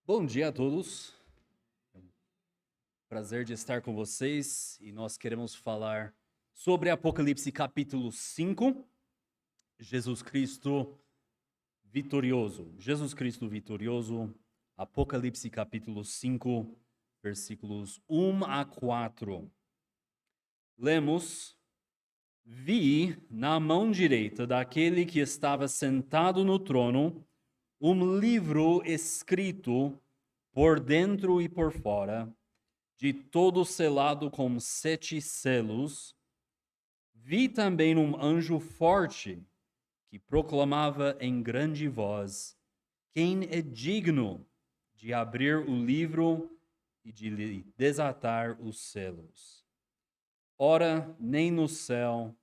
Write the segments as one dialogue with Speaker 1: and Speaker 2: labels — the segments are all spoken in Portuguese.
Speaker 1: Bom dia a todos. Prazer de estar com vocês e nós queremos falar sobre Apocalipse capítulo 5, Jesus Cristo vitorioso. Jesus Cristo vitorioso, Apocalipse capítulo 5, versículos 1 a 4. Lemos: Vi na mão direita daquele que estava sentado no trono um livro escrito por dentro e por fora, de todo selado com 7 selos. Vi também um anjo forte que proclamava em grande voz: Quem é digno de abrir o livro e de lhe desatar os selos? Ora, nem no céu,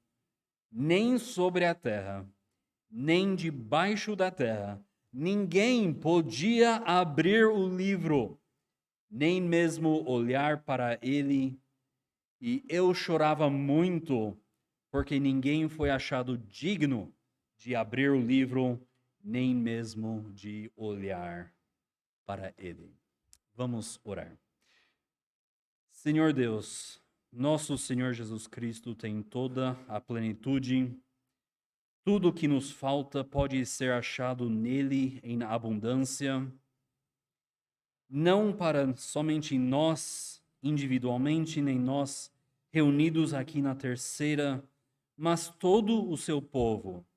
Speaker 1: nem sobre a terra, nem debaixo da terra, ninguém podia abrir o livro, nem mesmo olhar para ele. E eu chorava muito, porque ninguém foi achado digno de abrir o livro, nem mesmo de olhar para ele. Vamos orar. Senhor Deus, nosso Senhor Jesus Cristo tem toda a plenitude. Tudo o que nos falta pode ser achado nele em abundância, não para somente nós individualmente, nem nós reunidos aqui na terceira, mas todo o seu povo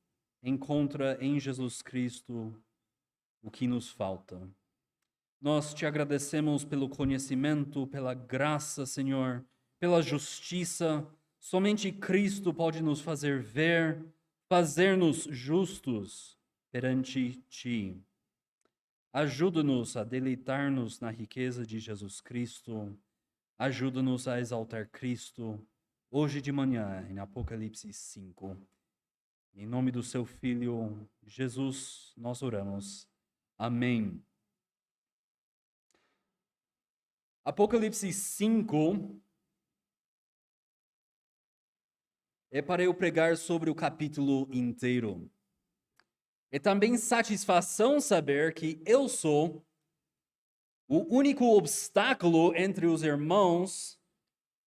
Speaker 1: encontra em Jesus Cristo o que nos falta. Nós te agradecemos pelo conhecimento, pela graça, Senhor, pela justiça. Somente Cristo pode nos fazer ver, fazer-nos justos perante ti. Ajuda-nos a deleitar-nos na riqueza de Jesus Cristo. Ajuda-nos a exaltar Cristo hoje de manhã, em Apocalipse 5. Em nome do seu Filho, Jesus, nós oramos. Amém. Apocalipse 5 é para eu pregar sobre o capítulo inteiro. É também satisfação saber que eu sou o único obstáculo entre os irmãos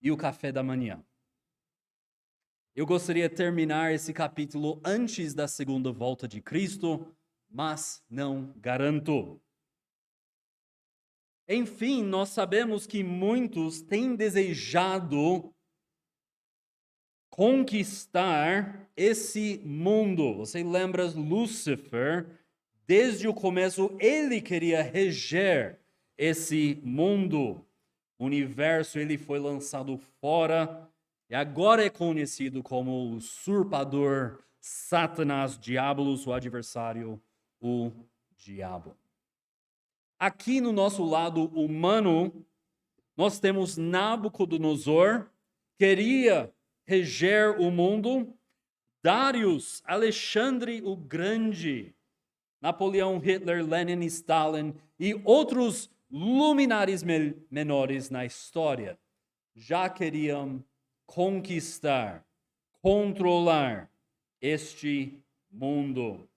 Speaker 1: e o café da manhã. Eu gostaria de terminar esse capítulo antes da segunda volta de Cristo, mas não garanto. Enfim, nós sabemos que muitos têm desejado conquistar esse mundo. Você lembra Lúcifer? Desde o começo, ele queria reger esse mundo. O universo, ele foi lançado fora e agora é conhecido como o usurpador, Satanás, Diabolos, o adversário, o diabo. Aqui no nosso lado humano, nós temos Nabucodonosor, queria reger o mundo, Darius, Alexandre o Grande, Napoleão, Hitler, Lenin, Stalin e outros luminares menores na história já queriam conquistar, controlar este mundo.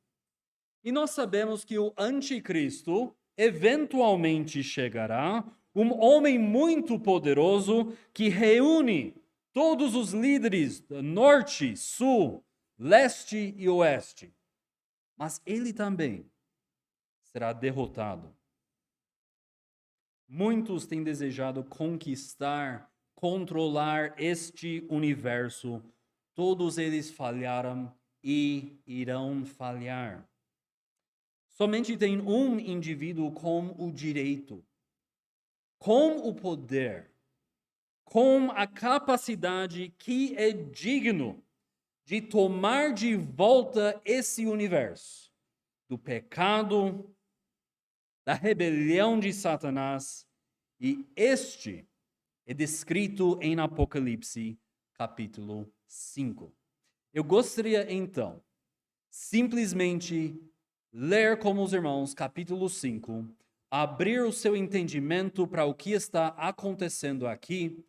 Speaker 1: E nós sabemos que o anticristo eventualmente chegará, um homem muito poderoso que reúne todos os líderes do norte, sul, leste e oeste. Mas ele também será derrotado. Muitos têm desejado conquistar, controlar este universo. Todos eles falharam e irão falhar. Somente tem um indivíduo com o direito, com o poder, com a capacidade que é digno de tomar de volta esse universo do pecado, da rebelião de Satanás, e este é descrito em Apocalipse, capítulo 5. Eu gostaria então simplesmente ler como os irmãos, capítulo 5, abrir o seu entendimento para o que está acontecendo aqui,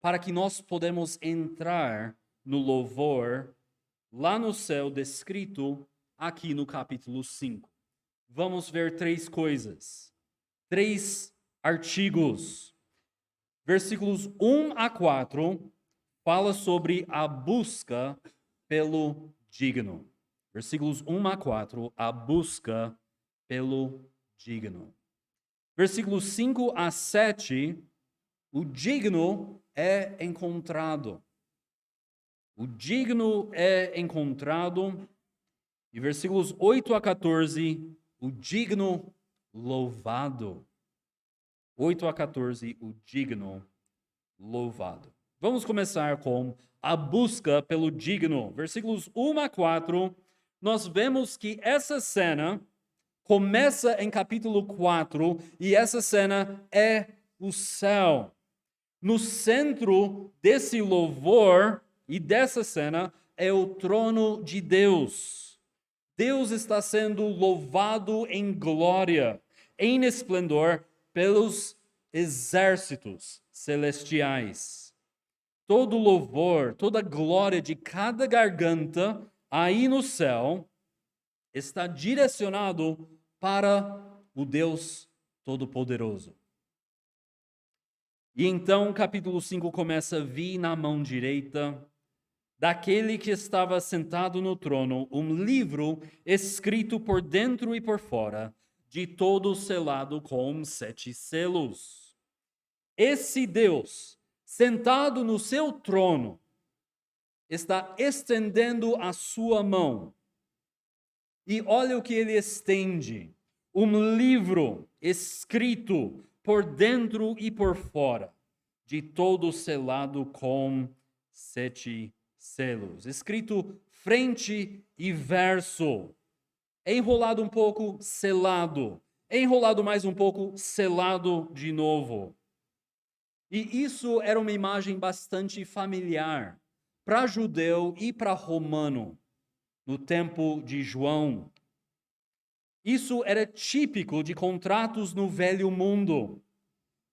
Speaker 1: para que nós podemos entrar no louvor lá no céu descrito aqui no capítulo 5. Vamos ver 3 coisas. 3 artigos. Versículos 1 a 4 fala sobre a busca pelo digno. Versículos 1 a 4, a busca pelo digno. Versículos 5 a 7, o digno é encontrado. O digno é encontrado. E versículos 8 a 14, o digno louvado. 8 a 14, o digno louvado. Vamos começar com a busca pelo digno. Versículos 1 a 4, nós vemos que essa cena começa em capítulo 4 e essa cena é o céu. No centro desse louvor e dessa cena é o trono de Deus. Deus está sendo louvado em glória, em esplendor, pelos exércitos celestiais. Todo louvor, toda glória de cada garganta aí no céu está direcionado para o Deus Todo-Poderoso. E então, capítulo 5 começa: vi na mão direita daquele que estava sentado no trono um livro escrito por dentro e por fora, de todo selado com 7 selos. Esse Deus, sentado no seu trono, está estendendo a sua mão. E olha o que ele estende: um livro escrito por dentro e por fora, de todo selado com 7 selos. Escrito frente e verso. Enrolado um pouco, selado. Enrolado mais um pouco, selado de novo. E isso era uma imagem bastante familiar para judeu e para romano no tempo de João. Isso era típico de contratos no Velho Mundo.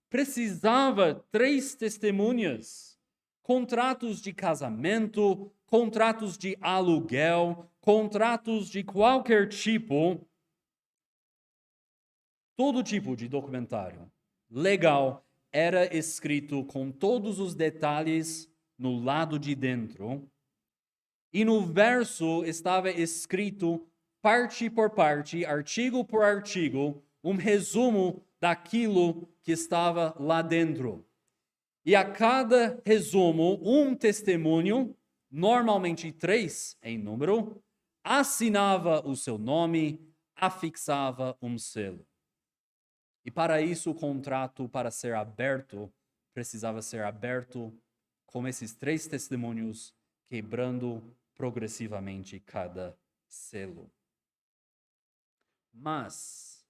Speaker 1: Precisava 3 testemunhas. Contratos de casamento, contratos de aluguel, contratos de qualquer tipo. Todo tipo de documentário legal era escrito com todos os detalhes no lado de dentro. E no verso estava escrito, parte por parte, artigo por artigo, um resumo daquilo que estava lá dentro. E a cada resumo, um testemunho, normalmente 3 em número, assinava o seu nome, afixava um selo. E para isso o contrato, para ser aberto, precisava ser aberto com esses 3 testemunhos, quebrando progressivamente cada selo. Mas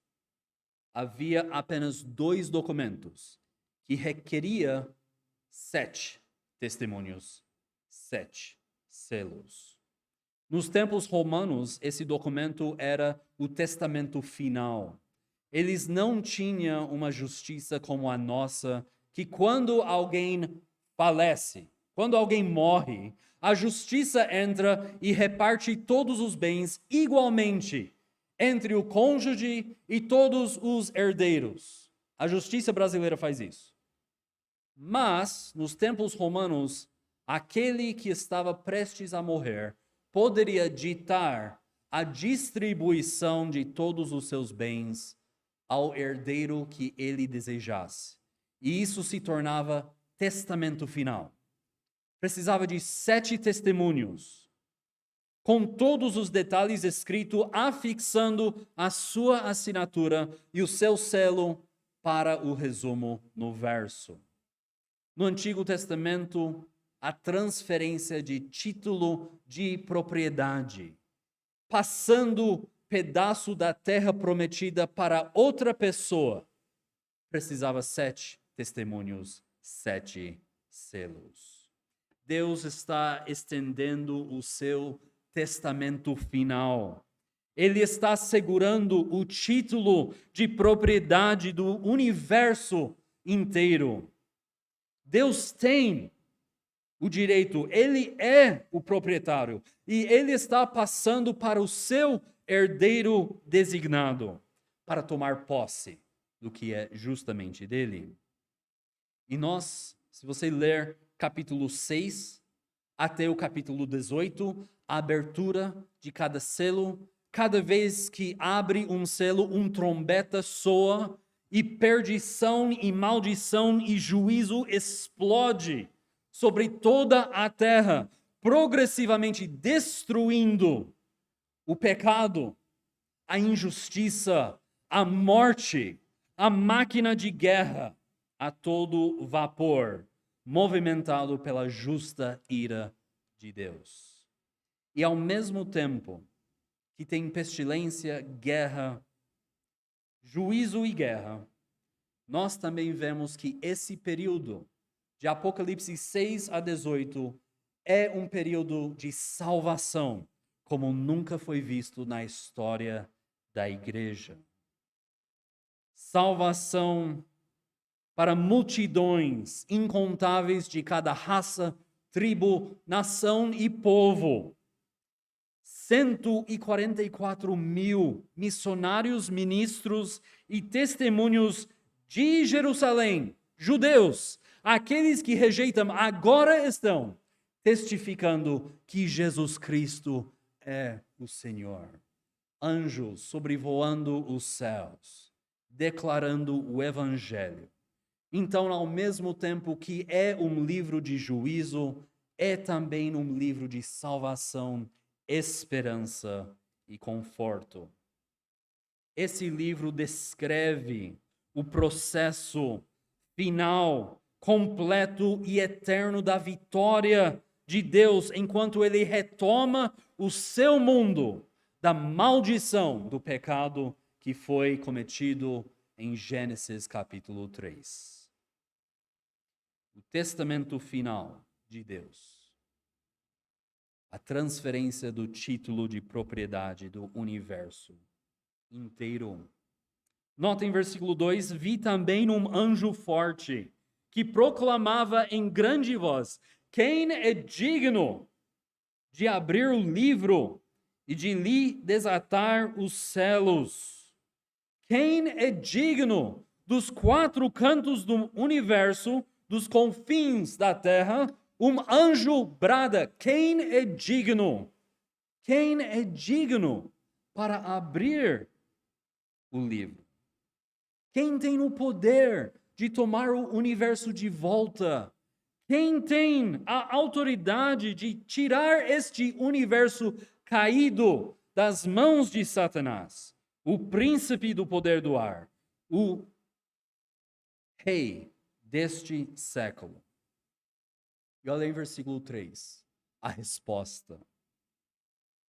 Speaker 1: havia apenas 2 documentos que requeria 7 testemunhos, 7 selos. Nos tempos romanos, esse documento era o testamento final. Eles não tinham uma justiça como a nossa, que quando alguém falece, quando alguém morre, a justiça entra e reparte todos os bens igualmente entre o cônjuge e todos os herdeiros. A justiça brasileira faz isso. Mas, nos tempos romanos, aquele que estava prestes a morrer poderia ditar a distribuição de todos os seus bens ao herdeiro que ele desejasse. E isso se tornava testamento final. Precisava de 7 testemunhos, com todos os detalhes escritos, afixando a sua assinatura e o seu selo para o resumo no verso. No Antigo Testamento, a transferência de título de propriedade, passando pedaço da terra prometida para outra pessoa, precisava 7 testemunhos, 7 selos. Deus está estendendo o seu testamento final. Ele está segurando o título de propriedade do universo inteiro. Deus tem o direito, ele é o proprietário e ele está passando para o seu herdeiro designado para tomar posse do que é justamente dele. E nós, se você ler capítulo 6 até o capítulo 18, a abertura de cada selo, cada vez que abre um selo, um trombeta soa, e perdição e maldição e juízo explode sobre toda a terra, progressivamente destruindo o pecado, a injustiça, a morte, a máquina de guerra a todo vapor, movimentado pela justa ira de Deus. E ao mesmo tempo que tem pestilência, guerra, juízo e guerra, nós também vemos que esse período de Apocalipse 6 a 18 é um período de salvação, como nunca foi visto na história da igreja. Salvação para multidões incontáveis de cada raça, tribo, nação e povo. 144 mil missionários, ministros e testemunhos de Jerusalém, judeus, aqueles que rejeitam, agora estão testificando que Jesus Cristo é o Senhor. Anjos sobrevoando os céus, declarando o Evangelho. Então, ao mesmo tempo que é um livro de juízo, é também um livro de salvação, esperança e conforto. Esse livro descreve o processo final, completo e eterno da vitória de Deus enquanto ele retoma o seu mundo da maldição do pecado que foi cometido em Gênesis capítulo 3. O testamento final de Deus. A transferência do título de propriedade do universo inteiro. Nota em versículo 2, vi também um anjo forte que proclamava em grande voz: quem é digno de abrir o livro e de lhe desatar os selos? Quem é digno dos quatro cantos do universo, dos confins da terra? Um anjo brada: quem é digno? Quem é digno para abrir o livro? Quem tem o poder de tomar o universo de volta? Quem tem a autoridade de tirar este universo caído das mãos de Satanás, o príncipe do poder do ar, o rei deste século? E olha em versículo 3, a resposta.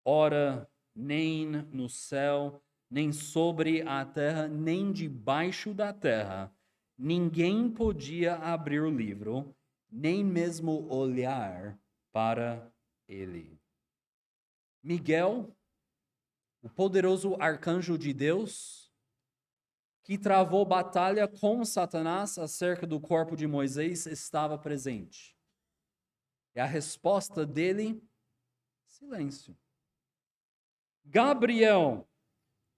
Speaker 1: Ora, nem no céu, nem sobre a terra, nem debaixo da terra, ninguém podia abrir o livro, nem mesmo olhar para ele. Miguel, o poderoso arcanjo de Deus, que travou batalha com Satanás acerca do corpo de Moisés, estava presente. E a resposta dele: silêncio. Gabriel,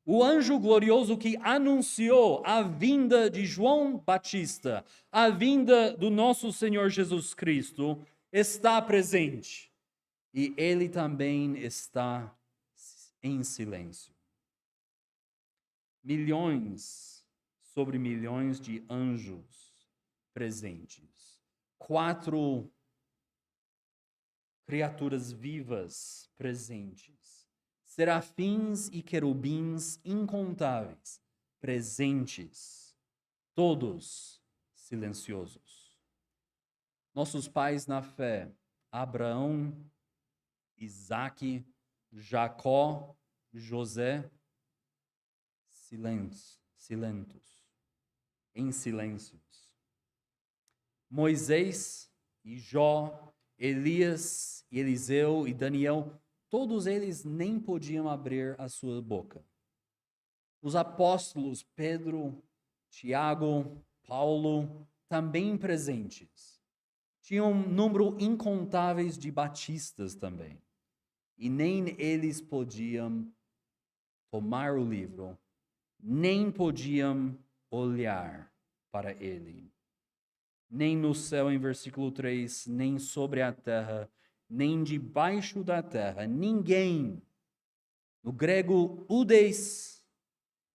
Speaker 1: o anjo glorioso que anunciou a vinda de João Batista, a vinda do nosso Senhor Jesus Cristo, está presente. E ele também está em silêncio. Milhões sobre milhões de anjos presentes. 4 criaturas vivas presentes. Serafins e querubins incontáveis, presentes, todos silenciosos. Nossos pais na fé, Abraão, Isaque, Jacó, José, silentos, em silêncios. Moisés e Jó, Elias e Eliseu e Daniel, todos eles nem podiam abrir a sua boca. Os apóstolos Pedro, Tiago, Paulo, também presentes. Tinham um número incontáveis de batistas também. E nem eles podiam tomar o livro, nem podiam olhar para ele. Nem no céu, em versículo 3, nem sobre a terra, nem debaixo da terra, ninguém, no grego udes,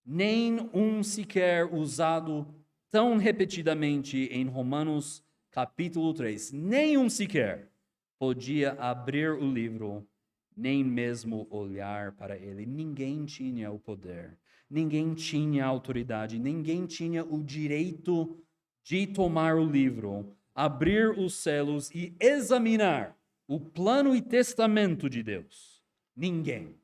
Speaker 1: nem um sequer usado tão repetidamente em Romanos capítulo 3, nem um sequer podia abrir o livro, nem mesmo olhar para ele. Ninguém tinha o poder, ninguém tinha a autoridade, ninguém tinha o direito de tomar o livro, abrir os selos e examinar o plano e testamento de Deus. Ninguém.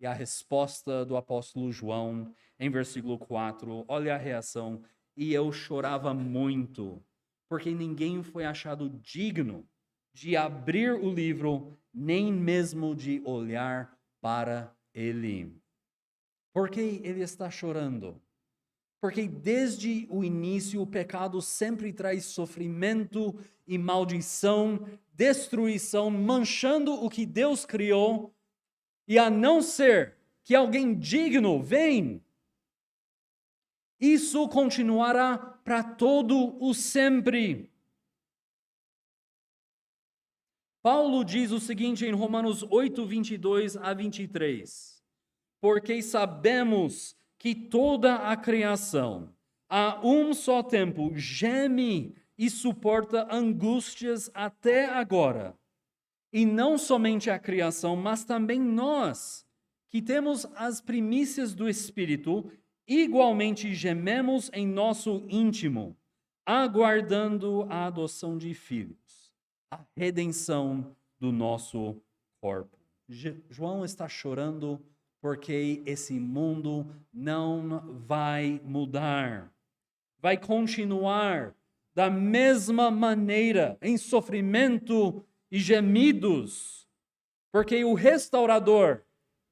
Speaker 1: E a resposta do apóstolo João, em versículo 4, olha a reação. E eu chorava muito, porque ninguém foi achado digno de abrir o livro, nem mesmo de olhar para ele. Por que ele está chorando? Porque desde o início o pecado sempre traz sofrimento e maldição, destruição, manchando o que Deus criou. E a não ser que alguém digno venha, isso continuará para todo o sempre. Paulo diz o seguinte em Romanos 8, 22 a 23. Porque sabemos que toda a criação, a um só tempo, geme e suporta angústias até agora. E não somente a criação, mas também nós, que temos as primícias do Espírito, igualmente gememos em nosso íntimo, aguardando a adoção de filhos, a redenção do nosso corpo. João está chorando porque esse mundo não vai mudar. Vai continuar da mesma maneira, em sofrimento e gemidos, porque o restaurador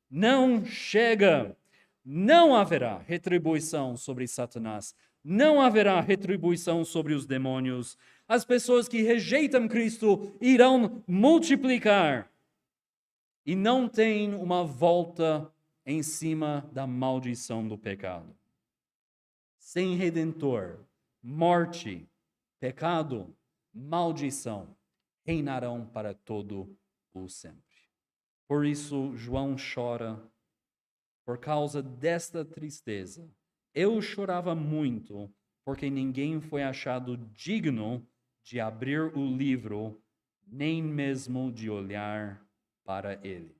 Speaker 1: não chega. Não haverá retribuição sobre Satanás. Não haverá retribuição sobre os demônios. As pessoas que rejeitam Cristo irão multiplicar. E não tem uma volta em cima da maldição do pecado. Sem Redentor, morte, pecado, maldição reinarão para todo o sempre. Por isso, João chora por causa desta tristeza. Eu chorava muito, porque ninguém foi achado digno de abrir o livro, nem mesmo de olhar para ele.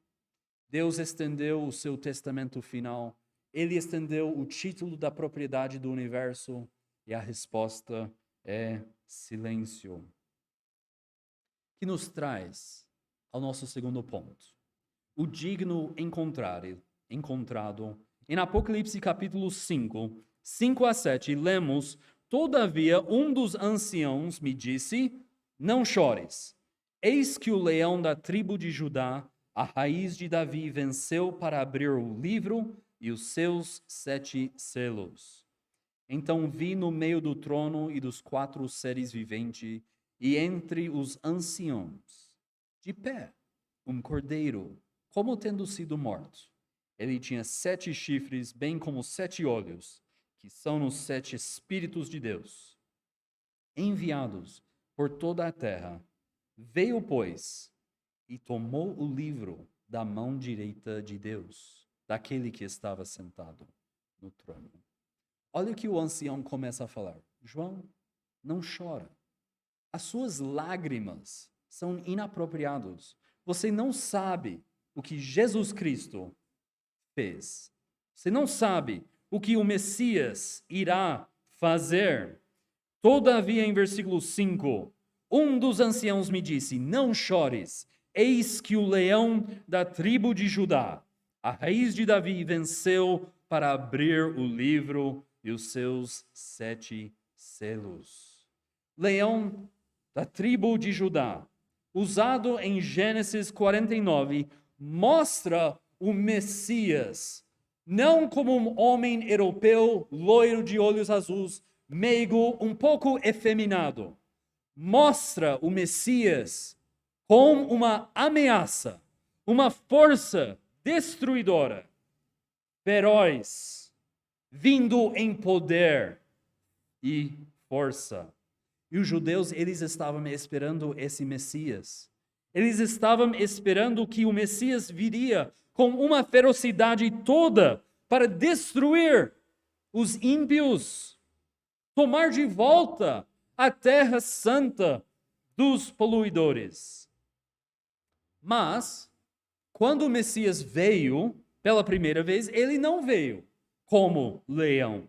Speaker 1: Deus estendeu o seu testamento final, ele estendeu o título da propriedade do universo, e a resposta é silêncio. Que nos traz ao nosso segundo ponto. O digno encontrado. Em Apocalipse capítulo 5, 5 a 7, lemos: Todavia um dos anciãos me disse, não chores. Eis que o leão da tribo de Judá, a raiz de Davi, venceu para abrir o livro e os seus 7 selos. Então vi no meio do trono e dos 4 seres viventes, e entre os anciãos, de pé, um cordeiro, como tendo sido morto. Ele tinha 7 chifres, bem como 7 olhos, que são os 7 Espíritos de Deus, enviados por toda a terra. Veio, pois, e tomou o livro da mão direita de Deus, daquele que estava sentado no trono. Olha o que o ancião começa a falar. João, não chora. As suas lágrimas são inapropriadas. Você não sabe o que Jesus Cristo fez. Você não sabe o que o Messias irá fazer. Todavia, em versículo 5, um dos anciãos me disse, não chores, eis que o leão da tribo de Judá, a raiz de Davi, venceu para abrir o livro e os seus 7 selos. Leão da tribo de Judá, usado em Gênesis 49, mostra o Messias, não como um homem europeu, loiro de olhos azuis, meigo, um pouco efeminado. Mostra o Messias como uma ameaça, uma força destruidora, feroz, vindo em poder, e força. E os judeus, eles estavam esperando esse Messias. Eles estavam esperando que o Messias viria com uma ferocidade toda para destruir os ímpios, tomar de volta a terra santa dos poluidores. Mas, quando o Messias veio pela primeira vez, ele não veio como leão.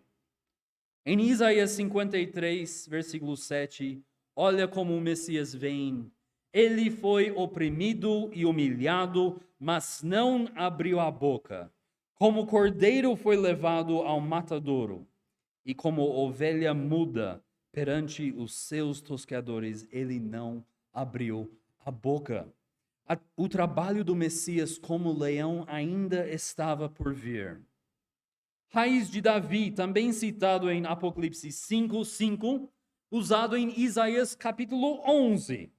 Speaker 1: Em Isaías 53, versículo 7, olha como o Messias vem. Ele foi oprimido e humilhado, mas não abriu a boca. Como cordeiro foi levado ao matadouro, e como ovelha muda perante os seus tosqueadores, ele não abriu a boca. O trabalho do Messias como leão ainda estava por vir. Raiz de Davi, também citado em Apocalipse 5:5, usado em Isaías capítulo 11.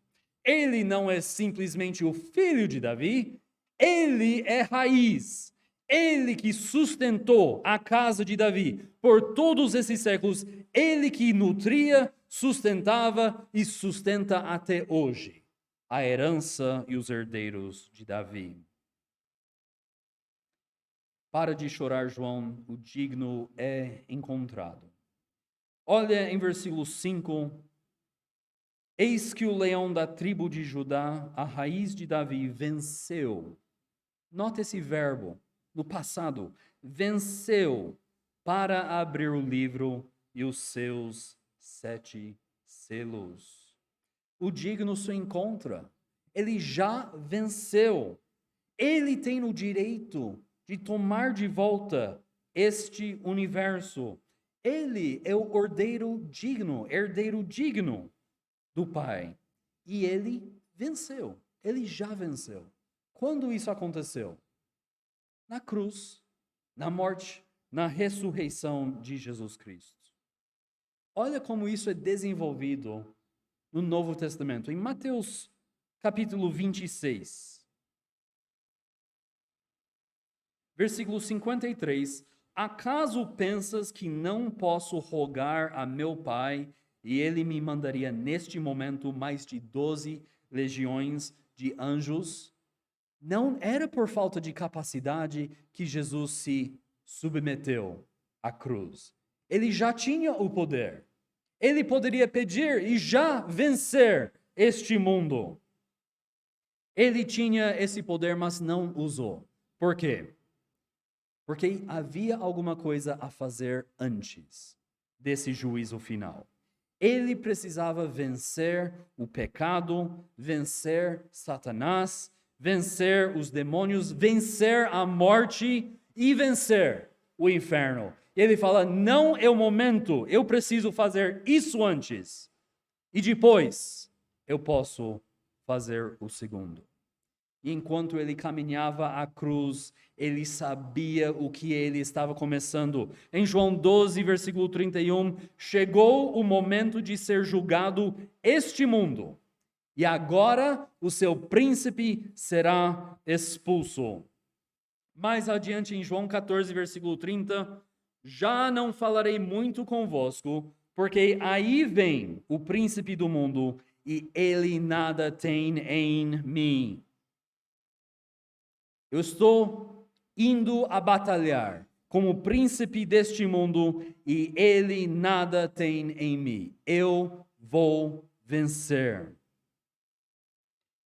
Speaker 1: Ele não é simplesmente o filho de Davi, ele é raiz. Ele que sustentou a casa de Davi por todos esses séculos, ele que nutria, sustentava e sustenta até hoje a herança e os herdeiros de Davi. Para de chorar, João, o digno é encontrado. Olha em versículo 5. Eis que o leão da tribo de Judá, a raiz de Davi, venceu. Nota esse verbo no passado. Venceu para abrir o livro e os seus 7 selos. O digno se encontra. Ele já venceu. Ele tem o direito de tomar de volta este universo. Ele é o herdeiro digno do Pai. E ele venceu. Ele já venceu. Quando isso aconteceu? Na cruz, na morte, na ressurreição de Jesus Cristo. Olha como isso é desenvolvido no Novo Testamento. Em Mateus capítulo 26. Versículo 53, acaso pensas que não posso rogar a meu Pai e ele me mandaria neste momento mais de 12 legiões de anjos? Não era por falta de capacidade que Jesus se submeteu à cruz. Ele já tinha o poder. Ele poderia pedir e já vencer este mundo. Ele tinha esse poder, mas não usou. Por quê? Porque havia alguma coisa a fazer antes desse juízo final. Ele precisava vencer o pecado, vencer Satanás, vencer os demônios, vencer a morte e vencer o inferno. Ele fala, não é o momento, eu preciso fazer isso antes. E depois eu posso fazer o segundo. E enquanto ele caminhava à cruz, ele sabia o que ele estava começando. Em João 12, versículo 31, chegou o momento de ser julgado este mundo. E agora o seu príncipe será expulso. Mais adiante em João 14, versículo 30, já não falarei muito convosco, porque aí vem o príncipe do mundo e ele nada tem em mim. Eu estou indo a batalhar como príncipe deste mundo e ele nada tem em mim. Eu vou vencer.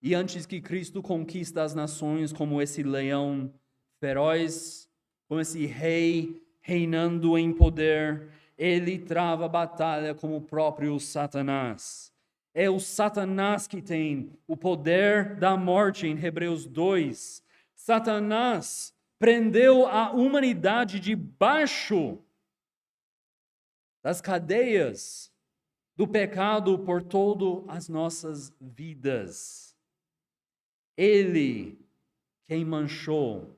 Speaker 1: E antes que Cristo conquista as nações como esse leão feroz, como esse rei reinando em poder, ele trava a batalha como o próprio Satanás. É o Satanás que tem o poder da morte em Hebreus 2. Satanás prendeu a humanidade debaixo das cadeias do pecado por todas as nossas vidas. Ele quem manchou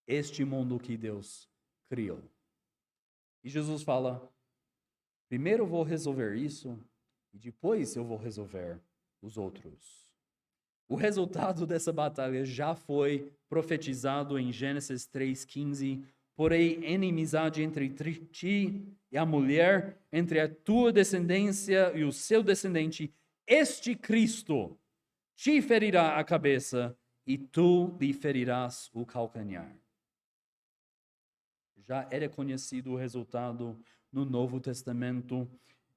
Speaker 1: este mundo que Deus criou. E Jesus fala, primeiro eu vou resolver isso e depois eu vou resolver os outros. O resultado dessa batalha já foi profetizado em Gênesis 3:15, porém inimizade entre ti e a mulher, entre a tua descendência e o seu descendente. Este Cristo te ferirá a cabeça e tu lhe ferirás o calcanhar. Já era conhecido o resultado no Novo Testamento.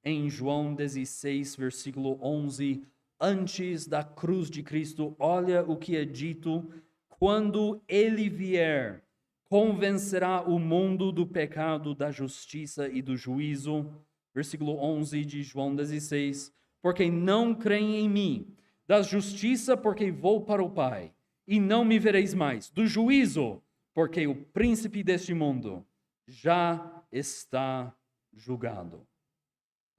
Speaker 1: Em João 16, versículo 11, antes da cruz de Cristo, olha o que é dito: quando ele vier, convencerá o mundo do pecado, da justiça e do juízo. Versículo 11 de João 16, porque não creem em mim, da justiça, porque vou para o Pai, e não me vereis mais, do juízo, porque o príncipe deste mundo já está julgado.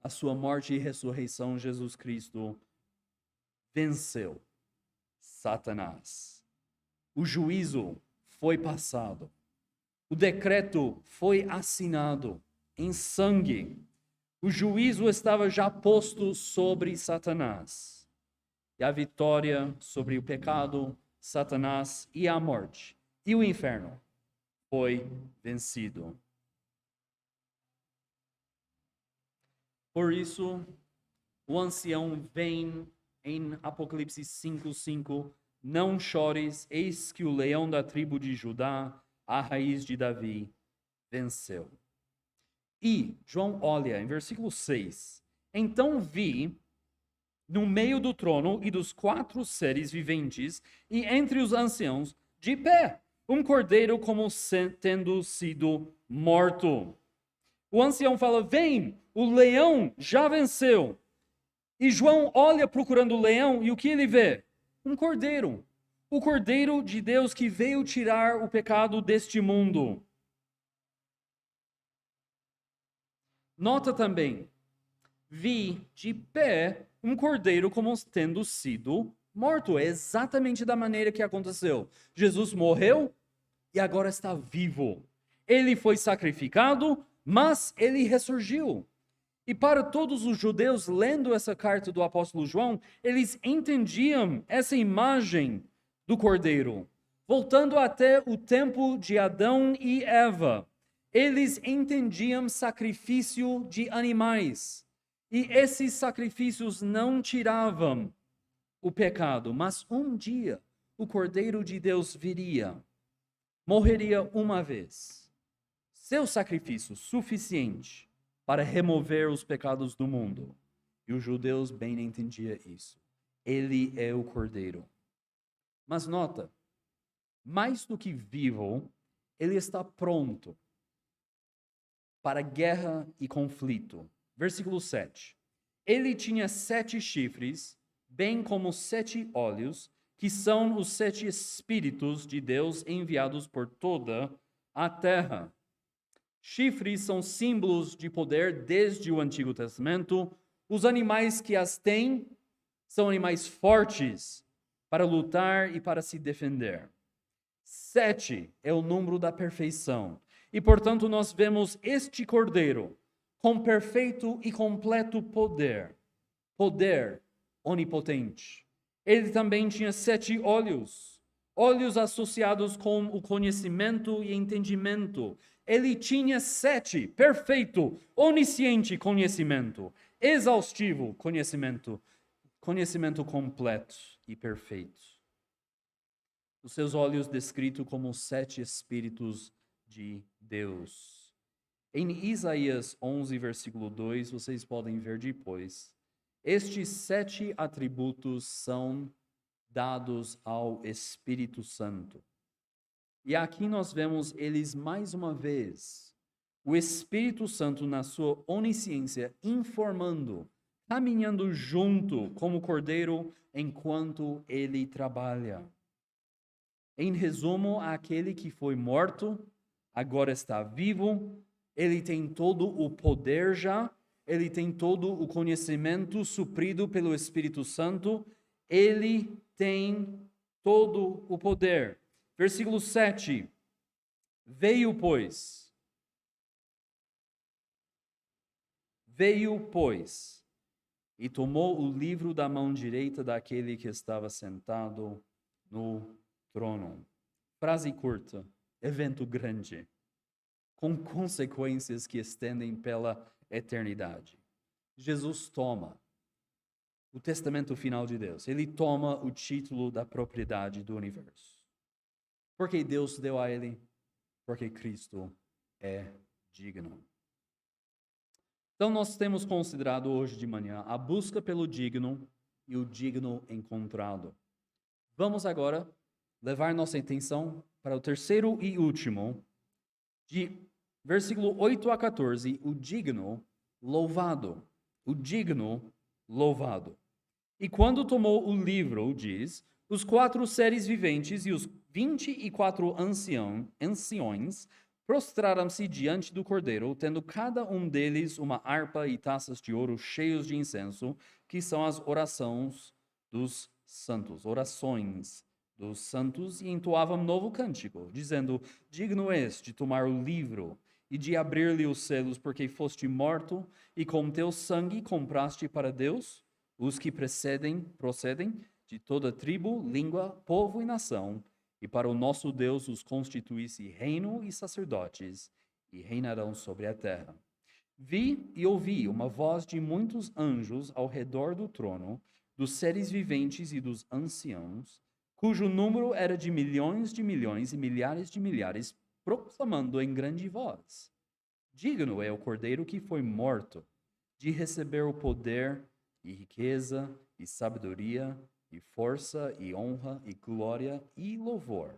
Speaker 1: A sua morte e ressurreição, Jesus Cristo venceu Satanás. O juízo foi passado. O decreto foi assinado em sangue. O juízo estava já posto sobre Satanás. E a vitória sobre o pecado, Satanás e a morte e o inferno foi vencido. Por isso, o ancião vem em Apocalipse 5:5, não chores, eis que o leão da tribo de Judá, a raiz de Davi, venceu. E João olha em versículo 6, então vi no meio do trono e dos 4 seres viventes e entre os anciãos, de pé, um cordeiro como tendo sido morto. O ancião fala: vem, o leão já venceu. E João olha procurando o leão e o que ele vê? Um cordeiro. O cordeiro de Deus que veio tirar o pecado deste mundo. Nota também, vi de pé um cordeiro como tendo sido morto. É exatamente da maneira que aconteceu. Jesus morreu e agora está vivo. Ele foi sacrificado, mas ele ressurgiu. E para todos os judeus lendo essa carta do apóstolo João, eles entendiam essa imagem do cordeiro. Voltando até o tempo de Adão e Eva, eles entendiam sacrifício de animais. E esses sacrifícios não tiravam o pecado, mas um dia o Cordeiro de Deus viria, morreria uma vez. Seu sacrifício suficiente para remover os pecados do mundo. E os judeus bem entendiam isso. Ele é o Cordeiro. Mas nota, mais do que vivo, ele está pronto para guerra e conflito. Versículo 7. Ele tinha 7 chifres, bem como 7 olhos, que são os 7 Espíritos de Deus enviados por toda a terra. Chifres são símbolos de poder desde o Antigo Testamento. Os animais que as têm são animais fortes para lutar e para se defender. 7 é o número da perfeição. E, portanto, nós vemos este cordeiro com perfeito e completo poder. Poder onipotente. Ele também tinha 7 olhos. Olhos associados com o conhecimento e entendimento. Ele tinha 7, perfeito, onisciente conhecimento, exaustivo conhecimento, conhecimento completo e perfeito. Os seus olhos descritos como 7 Espíritos de Deus. Em Isaías 11, versículo 2, vocês podem ver depois, estes 7 atributos são dados ao Espírito Santo. E aqui nós vemos eles mais uma vez. O Espírito Santo, na sua onisciência, informando, caminhando junto como cordeiro enquanto ele trabalha. Em resumo, aquele que foi morto, agora está vivo, ele tem todo o poder já, ele tem todo o conhecimento suprido pelo Espírito Santo, ele tem todo o poder. Versículo 7. Veio, pois, e tomou o livro da mão direita daquele que estava sentado no trono. Frase curta, evento grande. com consequências que estendem pela eternidade. Jesus toma o testamento final de Deus. Ele toma o título da propriedade do universo. Porque Deus deu a ele? Porque Cristo é digno. Então nós temos considerado hoje de manhã a busca pelo digno e o digno encontrado. Vamos agora levar nossa atenção para o terceiro e último, de versículo 8 a 14, o digno louvado. O digno louvado. E quando tomou o livro, diz, os 4 seres viventes e os 24 anciões prostraram-se diante do Cordeiro, tendo cada um deles uma harpa e taças de ouro cheios de incenso, que são as orações dos santos, e entoavam um novo cântico, dizendo, digno és de tomar o livro e de abrir-lhe os selos, porque foste morto, e com teu sangue compraste para Deus os que procedem de toda tribo, língua, povo e nação, e para o nosso Deus os constituísse reino e sacerdotes, e reinarão sobre a terra. Vi e ouvi uma voz de muitos anjos ao redor do trono, dos seres viventes e dos anciãos, cujo número era de milhões e milhares de milhares, proclamando em grande voz: digno é o Cordeiro que foi morto, de receber o poder e riqueza e sabedoria e força e honra e glória e louvor.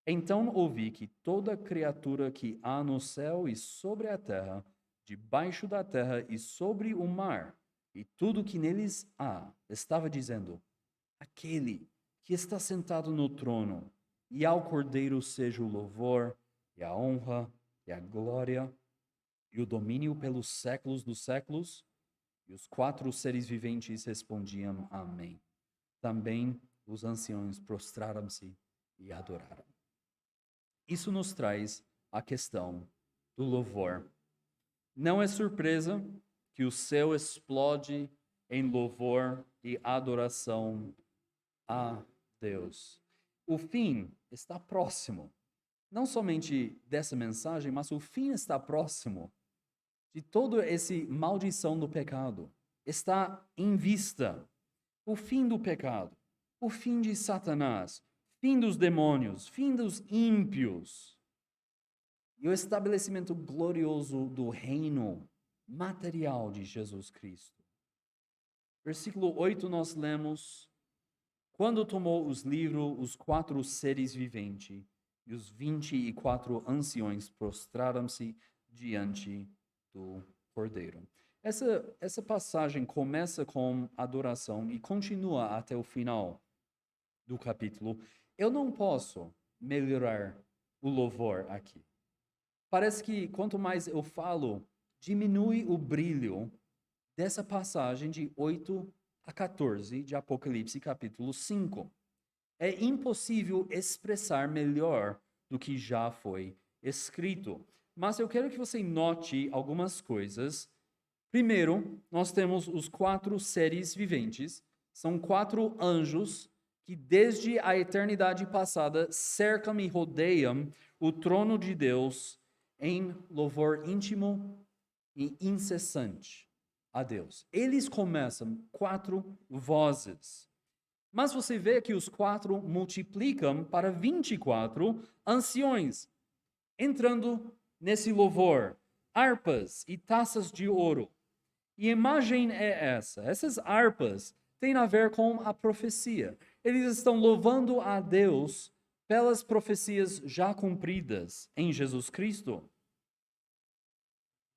Speaker 1: Então ouvi que toda criatura que há no céu e sobre a terra, debaixo da terra e sobre o mar, e tudo que neles há, estava dizendo: aquele que está sentado no trono, e ao Cordeiro seja o louvor, e a honra, e a glória, e o domínio pelos séculos dos séculos. E os 4 seres viventes respondiam: amém. Também os anciãos prostraram-se e adoraram. Isso nos traz a questão do louvor. Não é surpresa que o céu explode em louvor e adoração a Deus. O fim está próximo. Não somente dessa mensagem, mas o fim está próximo de toda essa maldição do pecado. Está em vista. O fim do pecado, o fim de Satanás, fim dos demônios, fim dos ímpios. E o estabelecimento glorioso do reino material de Jesus Cristo. Versículo 8 nós lemos: quando tomou os livros, os 4 seres viventes e os 24 anciões prostraram-se diante do Cordeiro. Essa passagem começa com adoração e continua até o final do capítulo. Eu não posso melhorar o louvor aqui. Parece que quanto mais eu falo, diminui o brilho dessa passagem de 8 a 14 de Apocalipse, capítulo 5. É impossível expressar melhor do que já foi escrito. Mas eu quero que você note algumas coisas. Primeiro, nós temos os 4 seres viventes. São 4 anjos que desde a eternidade passada cercam e rodeiam o trono de Deus em louvor íntimo e incessante a Deus. Eles começam 4 vozes. Mas você vê que os 4 multiplicam para 24 anciões, entrando nesse louvor, harpas e taças de ouro. E a imagem é essa. Essas harpas têm a ver com a profecia. Eles estão louvando a Deus pelas profecias já cumpridas em Jesus Cristo.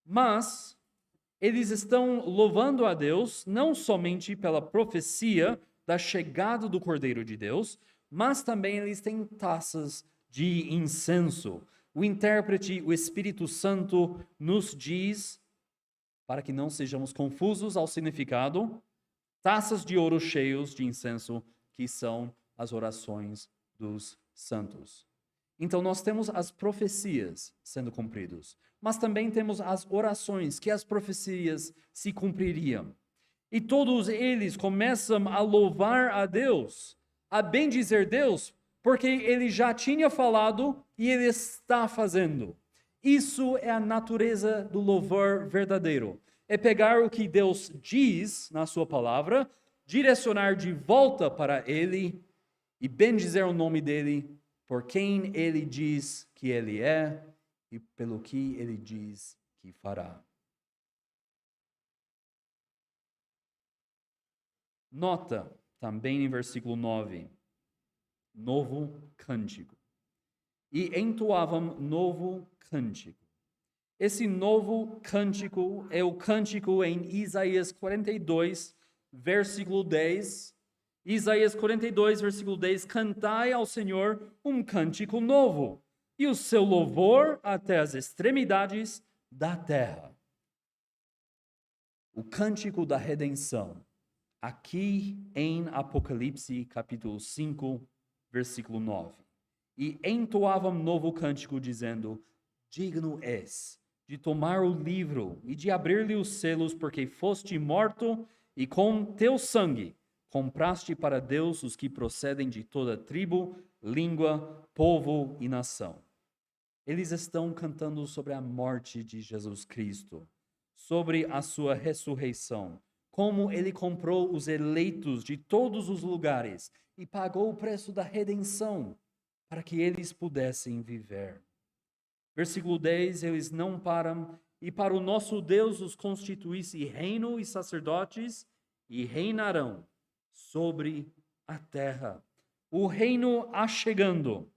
Speaker 1: Mas eles estão louvando a Deus não somente pela profecia da chegada do Cordeiro de Deus, mas também eles têm taças de incenso. O intérprete, o Espírito Santo, nos diz, para que não sejamos confusos ao significado, taças de ouro cheios de incenso, que são as orações dos santos. Então nós temos as profecias sendo cumpridas, mas também temos as orações que as profecias se cumpririam. E todos eles começam a louvar a Deus, a bendizer Deus, porque ele já tinha falado e ele está fazendo. Isso é a natureza do louvor verdadeiro. É pegar o que Deus diz na sua palavra, direcionar de volta para Ele e bendizer o nome dEle por quem Ele diz que Ele é e pelo que Ele diz que fará. Nota também em versículo 9, novo cântico. E entoavam novo cântico. Esse novo cântico é o cântico em Isaías 42, versículo 10. Isaías 42, versículo 10. Cantai ao Senhor um cântico novo, e o seu louvor até as extremidades da terra. O cântico da redenção. Aqui em Apocalipse, capítulo 5, versículo 9. E entoavam novo cântico, dizendo: digno és de tomar o livro e de abrir-lhe os selos, porque foste morto e com teu sangue compraste para Deus os que procedem de toda tribo, língua, povo e nação. Eles estão cantando sobre a morte de Jesus Cristo, sobre a sua ressurreição, como ele comprou os eleitos de todos os lugares e pagou o preço da redenção para que eles pudessem viver. Versículo 10, eles não param, e para o nosso Deus os constituísse reino e sacerdotes, e reinarão sobre a terra. O reino achegando.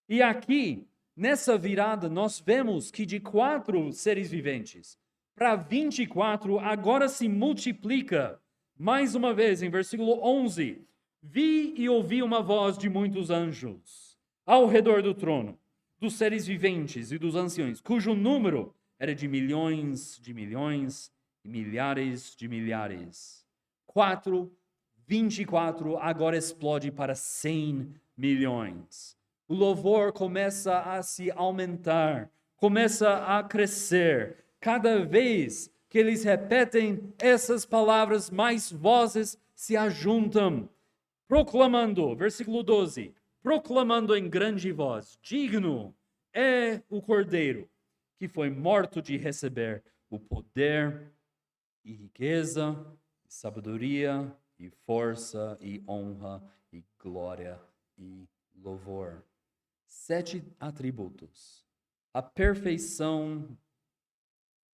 Speaker 1: E aqui, nessa virada, nós vemos que de 4 seres viventes para 24, agora se multiplica. Mais uma vez, em versículo 11, vi e ouvi uma voz de muitos anjos ao redor do trono, dos seres viventes e dos anciões, cujo número era de milhões e milhares de milhares. 24 agora explode para 100 milhões. O louvor começa a se aumentar, começa a crescer. Cada vez que eles repetem essas palavras, mais vozes se ajuntam, proclamando, versículo 12, proclamando em grande voz: digno é o Cordeiro que foi morto de receber o poder e riqueza, e sabedoria, e força, e honra, e glória, e louvor. 7 atributos. A perfeição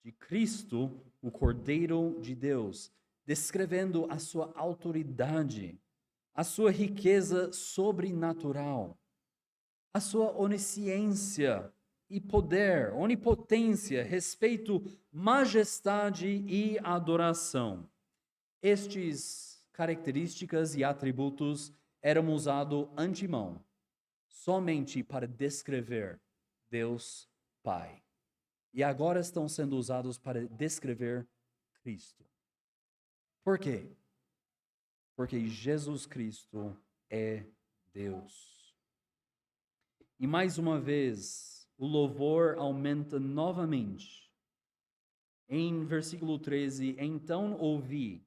Speaker 1: de Cristo, o Cordeiro de Deus, descrevendo a sua autoridade, a sua riqueza sobrenatural, a sua onisciência e poder, onipotência, respeito, majestade e adoração. Estes características e atributos eram usados antemão, somente para descrever Deus Pai. E agora estão sendo usados para descrever Cristo. Por quê? Porque Jesus Cristo é Deus. E mais uma vez, o louvor aumenta novamente. Em versículo 13, então ouvi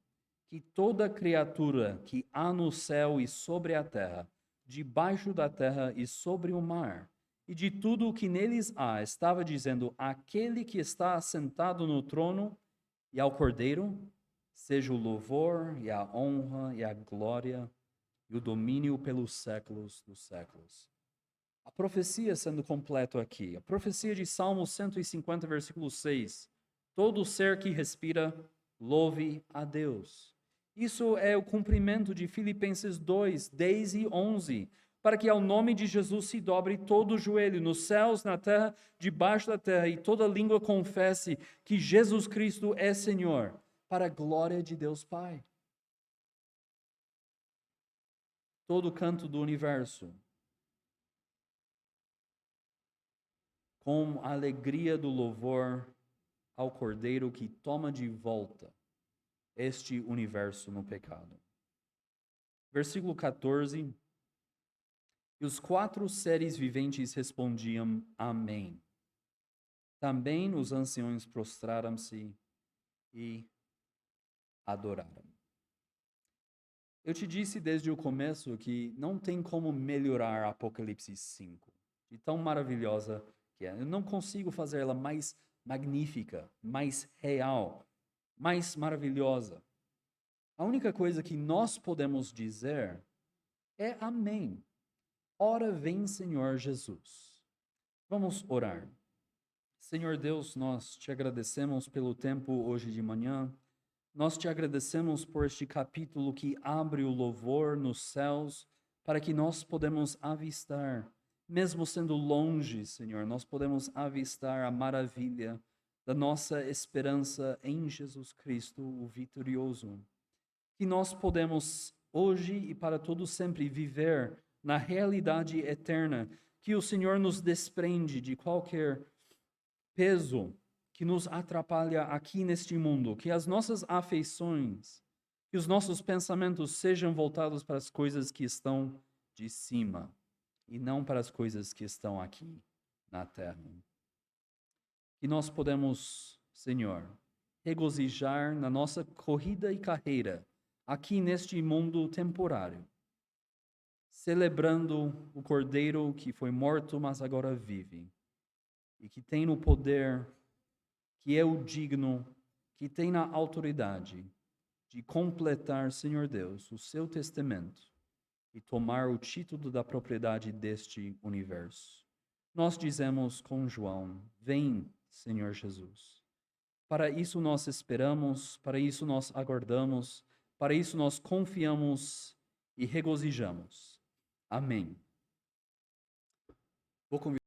Speaker 1: que toda criatura que há no céu e sobre a terra, debaixo da terra e sobre o mar, e de tudo o que neles há, estava dizendo: aquele que está assentado no trono e ao Cordeiro, seja o louvor e a honra e a glória e o domínio pelos séculos dos séculos. A profecia sendo completa aqui, a profecia de Salmo 150, versículo 6. Todo ser que respira, louve a Deus. Isso é o cumprimento de Filipenses 2, 10 e 11. Para que ao nome de Jesus se dobre todo o joelho, nos céus, na terra, debaixo da terra, e toda língua confesse que Jesus Cristo é Senhor, para a glória de Deus Pai. Todo canto do universo, com a alegria do louvor ao Cordeiro que toma de volta este universo no pecado. Versículo 14. E os 4 seres viventes respondiam: Amém. Também os anciões prostraram-se e adoraram. Eu te disse desde o começo que não tem como melhorar Apocalipse 5, de tão maravilhosa que que é. Eu não consigo fazer ela mais magnífica, mais real, mais maravilhosa. A única coisa que nós podemos dizer é amém. Ora vem, Senhor Jesus. Vamos orar. Senhor Deus, nós te agradecemos pelo tempo hoje de manhã. Nós te agradecemos por este capítulo que abre o louvor nos céus para que nós podemos avistar, mesmo sendo longe, Senhor, nós podemos avistar a maravilha da nossa esperança em Jesus Cristo, o vitorioso. Que nós podemos hoje e para todo sempre viver na realidade eterna, que o Senhor nos desprende de qualquer peso que nos atrapalha aqui neste mundo, que as nossas afeições, que os nossos pensamentos sejam voltados para as coisas que estão de cima e não para as coisas que estão aqui na terra. Que nós podemos, Senhor, regozijar na nossa corrida e carreira aqui neste mundo temporário, celebrando o Cordeiro que foi morto, mas agora vive, e que tem o poder, que é o digno, que tem a autoridade de completar, Senhor Deus, o seu testamento e tomar o título da propriedade deste universo. Nós dizemos com João: vem, Senhor Jesus. Para isso nós esperamos, para isso nós aguardamos, para isso nós confiamos e regozijamos. Amém. Vou convidar